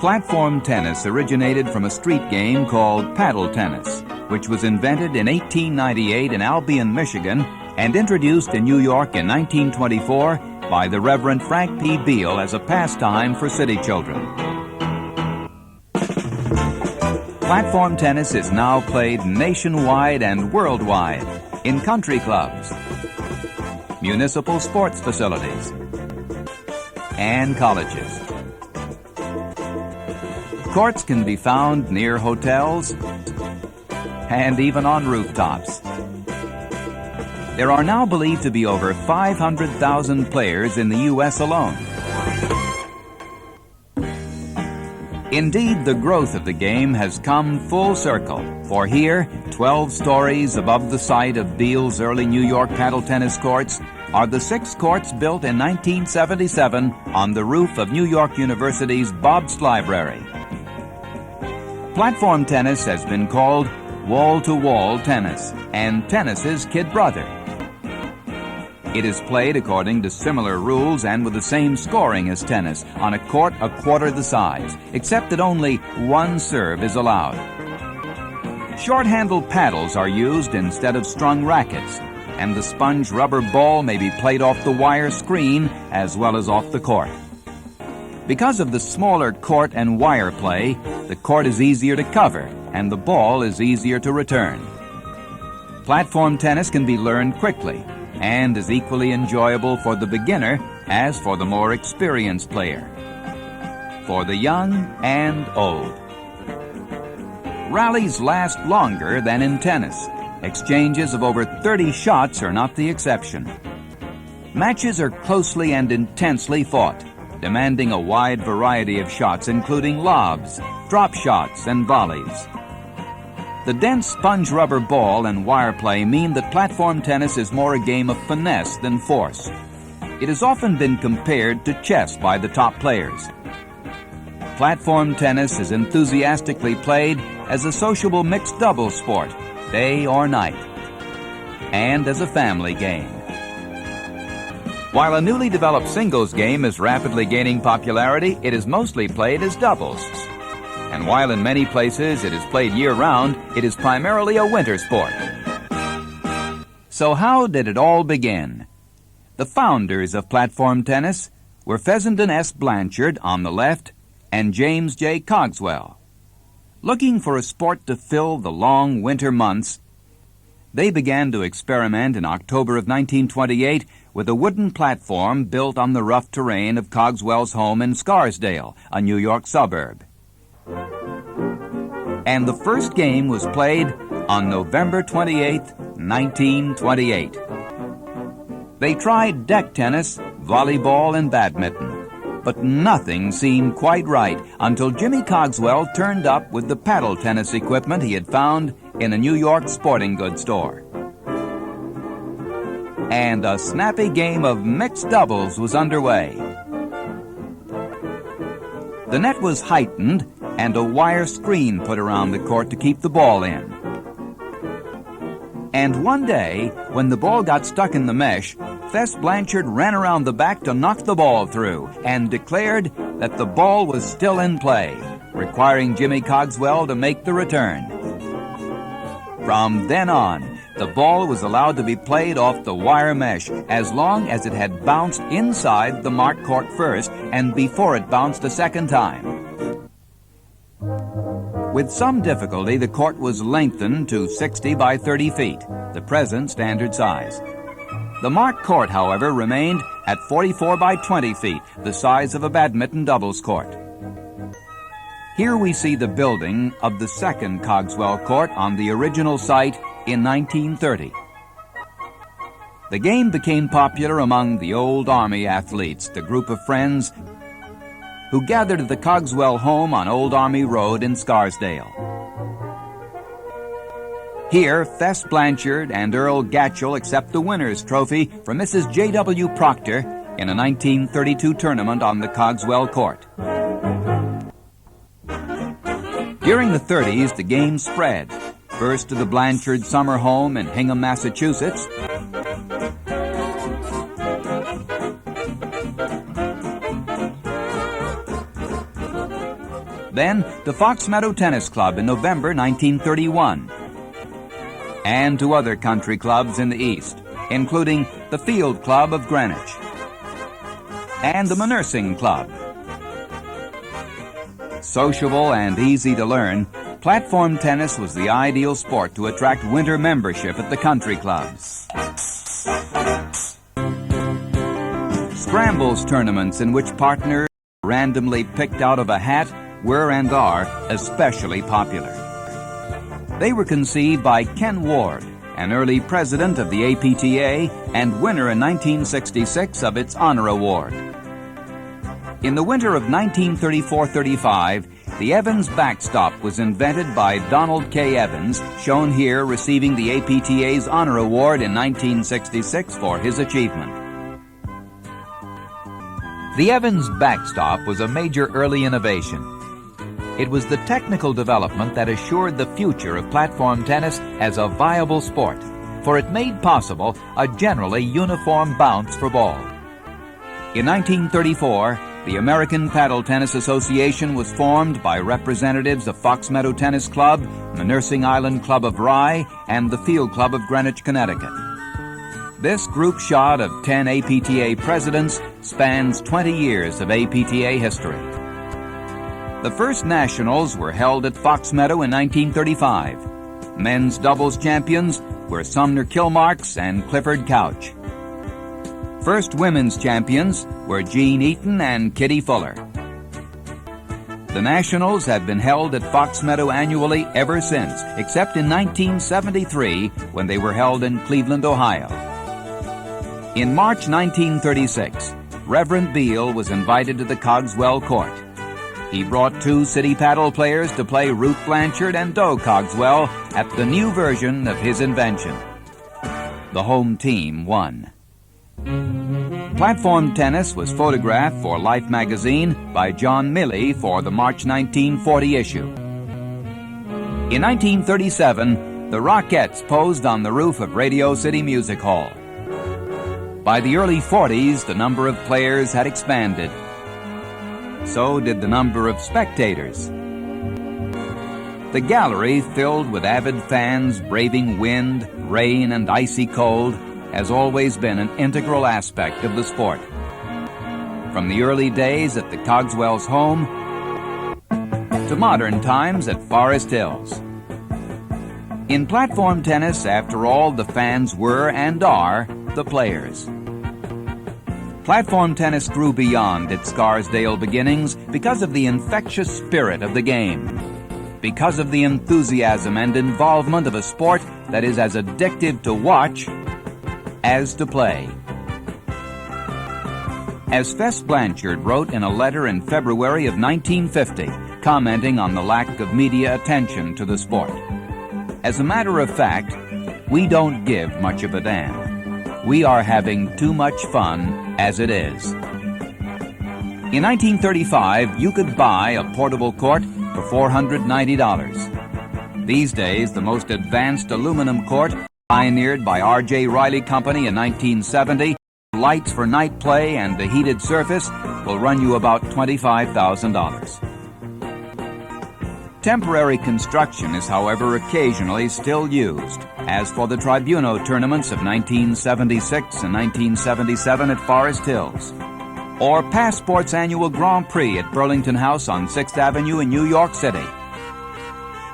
Platform tennis originated from a street game called paddle tennis, which was invented in 1898 in Albion, Michigan, and introduced in New York in 1924 by the Reverend Frank P. Beale as a pastime for city children. Platform tennis is now played nationwide and worldwide in country clubs, municipal sports facilities, and colleges. Courts can be found near hotels and even on rooftops. There are now believed to be over 500,000 players in the U.S. alone. Indeed, the growth of the game has come full circle, for here, 12 stories above the site of Beale's early New York paddle tennis courts, are the 6 courts built in 1977 on the roof of New York University's Bobst Library. Platform tennis has been called wall-to-wall tennis and tennis's kid brother. It is played according to similar rules and with the same scoring as tennis on a court a quarter the size, except that only one serve is allowed. Short-handled paddles are used instead of strung rackets, and the sponge rubber ball may be played off the wire screen as well as off the court. Because of the smaller court and wire play, the court is easier to cover and the ball is easier to return. Platform tennis can be learned quickly and is equally enjoyable for the beginner as for the more experienced player, for the young and old. Rallies last longer than in tennis. Exchanges of over 30 shots are not the exception. Matches are closely and intensely fought, demanding a wide variety of shots, including lobs, drop shots, and volleys. The dense sponge rubber ball and wire play mean that platform tennis is more a game of finesse than force. It has often been compared to chess by the top players. Platform tennis is enthusiastically played as a sociable mixed doubles sport, day or night, and as a family game. While a newly developed singles game is rapidly gaining popularity, it is mostly played as doubles. And while in many places it is played year-round, it is primarily a winter sport. So how did it all begin? The founders of platform tennis were Fessenden S. Blanchard on the left and James J. Cogswell. Looking for a sport to fill the long winter months, they began to experiment in October of 1928 with a wooden platform built on the rough terrain of Cogswell's home in Scarsdale, a New York suburb. And the first game was played on November 28, 1928. They tried deck tennis, volleyball, and badminton, but nothing seemed quite right until Jimmy Cogswell turned up with the paddle tennis equipment he had found in a New York sporting goods store. And a snappy game of mixed doubles was underway. The net was heightened and a wire screen put around the court to keep the ball in. And one day, when the ball got stuck in the mesh, Fess Blanchard ran around the back to knock the ball through and declared that the ball was still in play, requiring Jimmy Cogswell to make the return. From then on, the ball was allowed to be played off the wire mesh as long as it had bounced inside the marked court first and before it bounced a second time. With some difficulty, the court was lengthened to 60 by 30 feet, the present standard size. The marked court, however, remained at 44 by 20 feet, the size of a badminton doubles court. Here we see the building of the second Cogswell court on the original site in 1930. The game became popular among the old Army athletes, the group of friends who gathered at the Cogswell home on Old Army Road in Scarsdale. Here, Fess Blanchard and Earl Gatchell accept the winner's trophy from Mrs. J.W. Proctor in a 1932 tournament on the Cogswell court. During the 30s, the game spread, first to the Blanchard summer home in Hingham, Massachusetts, then to Fox Meadow Tennis Club in November 1931, and to other country clubs in the East, including the Field Club of Greenwich and the Nursing Club. Sociable and easy to learn, platform tennis was the ideal sport to attract winter membership at the country clubs. Scrambles tournaments in which partners are randomly picked out of a hat were and are especially popular. They were conceived by Ken Ward, an early president of the APTA and winner in 1966 of its honor award. In the winter of 1934-35, the Evans backstop was invented by Donald K. Evans, shown here receiving the APTA's honor award in 1966 for his achievement. The Evans backstop was a major early innovation. It was the technical development that assured the future of platform tennis as a viable sport, for it made possible a generally uniform bounce for ball. In 1934, the American Paddle Tennis Association was formed by representatives of Fox Meadow Tennis Club, the Nursing Island Club of Rye, and the Field Club of Greenwich, Connecticut. This group shot of 10 APTA presidents spans 20 years of APTA history. The first nationals were held at Fox Meadow in 1935. Men's doubles champions were Sumner Kilmarks and Clifford Couch. First women's champions were Jean Eaton and Kitty Fuller. The nationals have been held at Fox Meadow annually ever since, except in 1973 when they were held in Cleveland, Ohio. In March 1936, Reverend Beale was invited to the Cogswell Court. He brought 2 city paddle players to play Ruth Blanchard and Doe Cogswell at the new version of his invention. The home team won. Platform tennis was photographed for Life magazine by John Milley for the March 1940 issue. In 1937, the Rockettes posed on the roof of Radio City Music Hall. By the early 40s, the number of players had expanded. So did the number of spectators. The gallery, filled with avid fans braving wind, rain, and icy cold, has always been an integral aspect of the sport. From the early days at the Cogswell's home to modern times at Forest Hills. In platform tennis, after all, the fans were and are the players. Platform tennis grew beyond its Scarsdale beginnings because of the infectious spirit of the game, because of the enthusiasm and involvement of a sport that is as addictive to watch as to play. As Fess Blanchard wrote in a letter in February of 1950, commenting on the lack of media attention to the sport, as a matter of fact, we don't give much of a damn. We are having too much fun as it is. In 1935, you could buy a portable court for $490. These days, the most advanced aluminum court, pioneered by R.J. Riley Company in 1970, lights for night play and the heated surface will run you about $25,000. Temporary construction is, however, occasionally still used, as for the Tribuno tournaments of 1976 and 1977 at Forest Hills, or Passport's annual Grand Prix at Burlington House on 6th Avenue in New York City.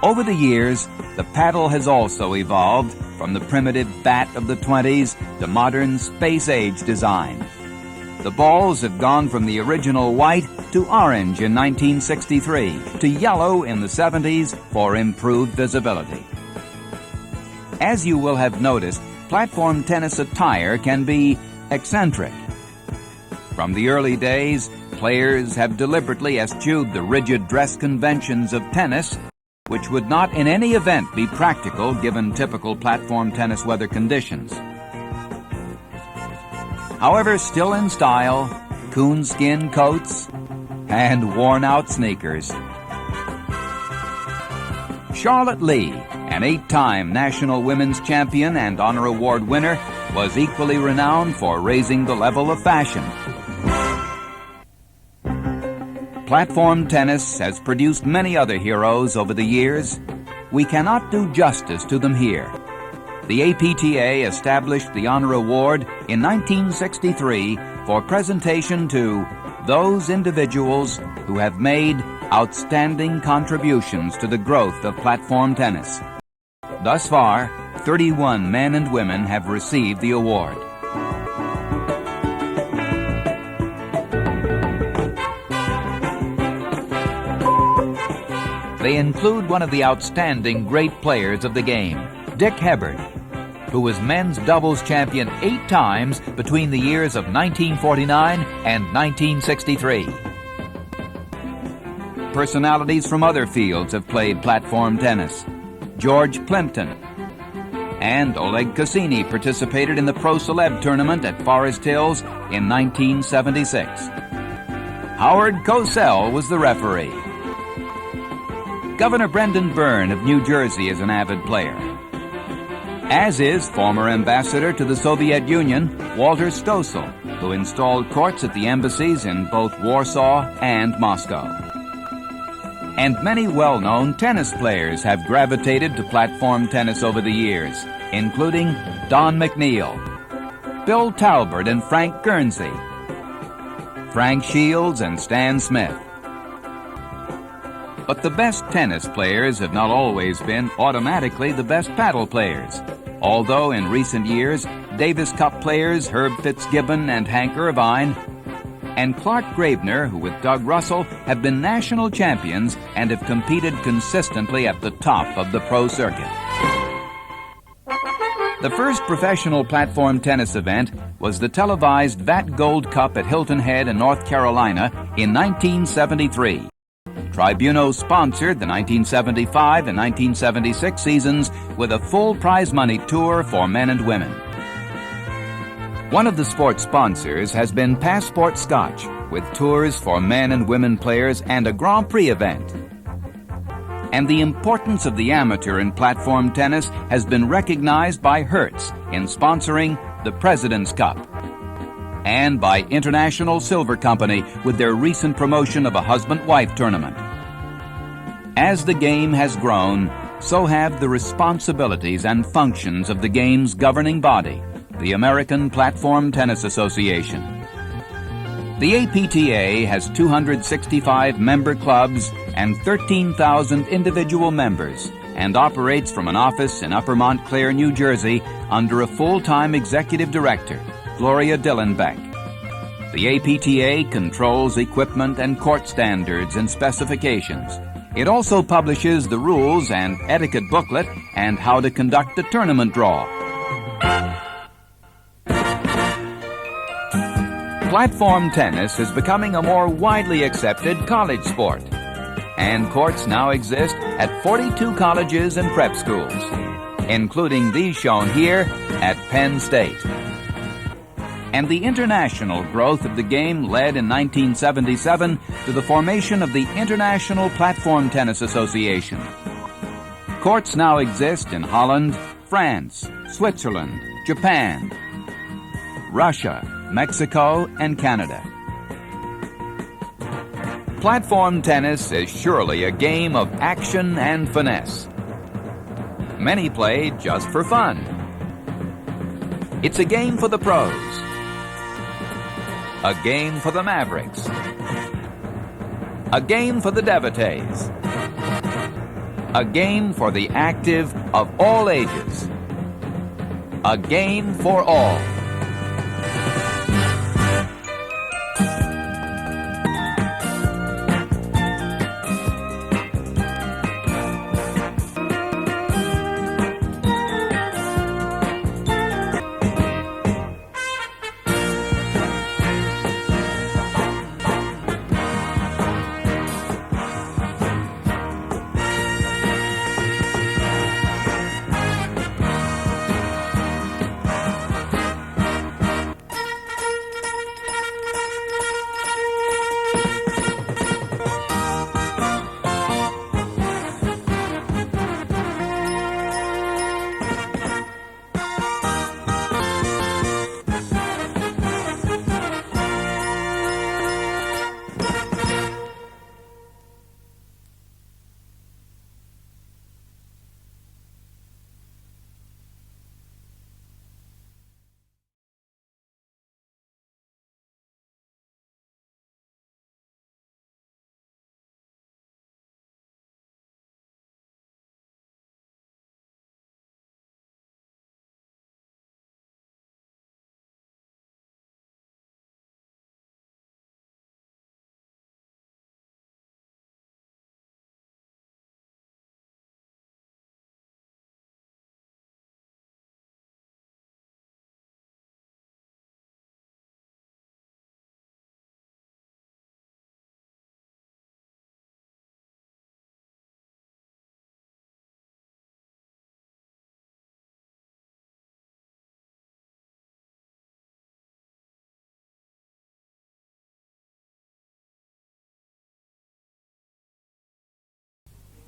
Over the years, the paddle has also evolved from the primitive bat of the 20s to modern space-age design. The balls have gone from the original white to orange in 1963 to yellow in the 70s for improved visibility. As you will have noticed, platform tennis attire can be eccentric. From the early days, players have deliberately eschewed the rigid dress conventions of tennis, which would not in any event be practical given typical platform tennis weather conditions. However, still in style, coonskin coats and worn-out sneakers. Charlotte Lee, an 8-time National Women's Champion and Honor Award winner, was equally renowned for raising the level of fashion. platform tennis has produced many other heroes over the years, we cannot do justice to them here. The APTA established the Honor Award in 1963 for presentation to those individuals who have made outstanding contributions to the growth of platform tennis. Thus far, 31 men and women have received the award. They include one of the outstanding great players of the game, Dick Hebard, who was men's doubles champion 8 times between the years of 1949 and 1963. Personalities from other fields have played platform tennis. George Plimpton and Oleg Cassini participated in the Pro Celeb tournament at Forest Hills in 1976. Howard Cosell was the referee. Governor Brendan Byrne of New Jersey is an avid player, as is former ambassador to the Soviet Union, Walter Stossel, who installed courts at the embassies in both Warsaw and Moscow. And many well-known tennis players have gravitated to platform tennis over the years, including Don McNeil, Bill Talbert and Frank Guernsey, Frank Shields and Stan Smith. But the best tennis players have not always been automatically the best paddle players, although in recent years, Davis Cup players Herb Fitzgibbon and Hank Irvine and Clark Gravener, who with Doug Russell have been national champions and have competed consistently at the top of the pro circuit. The first professional platform tennis event was the televised VAT Gold Cup at Hilton Head in North Carolina in 1973. Tribuno sponsored the 1975 and 1976 seasons with a full prize money tour for men and women. One of the sports sponsors has been Passport Scotch, with tours for men and women players and a Grand Prix event. And the importance of the amateur in platform tennis has been recognized by Hertz in sponsoring the President's Cup, and by International Silver Company with their recent promotion of a husband-wife tournament. As the game has grown, so have the responsibilities and functions of the game's governing body, the American Platform Tennis Association. The APTA has 265 member clubs and 13,000 individual members and operates from an office in Upper Montclair, New Jersey, under a full-time executive director, Gloria Dillenbeck. The APTA controls equipment and court standards and specifications. It also publishes the rules and etiquette booklet and how to conduct a tournament draw. Platform tennis is becoming a more widely accepted college sport, and courts now exist at 42 colleges and prep schools, including these shown here at Penn State. And the international growth of the game led in 1977 to the formation of the International Platform Tennis Association. Courts now exist in Holland, France, Switzerland, Japan, Russia, Mexico, and Canada. Platform tennis is surely a game of action and finesse. Many play just for fun. It's a game for the pros, a game for the mavericks, a game for the devotees, a game for the active of all ages, a game for all.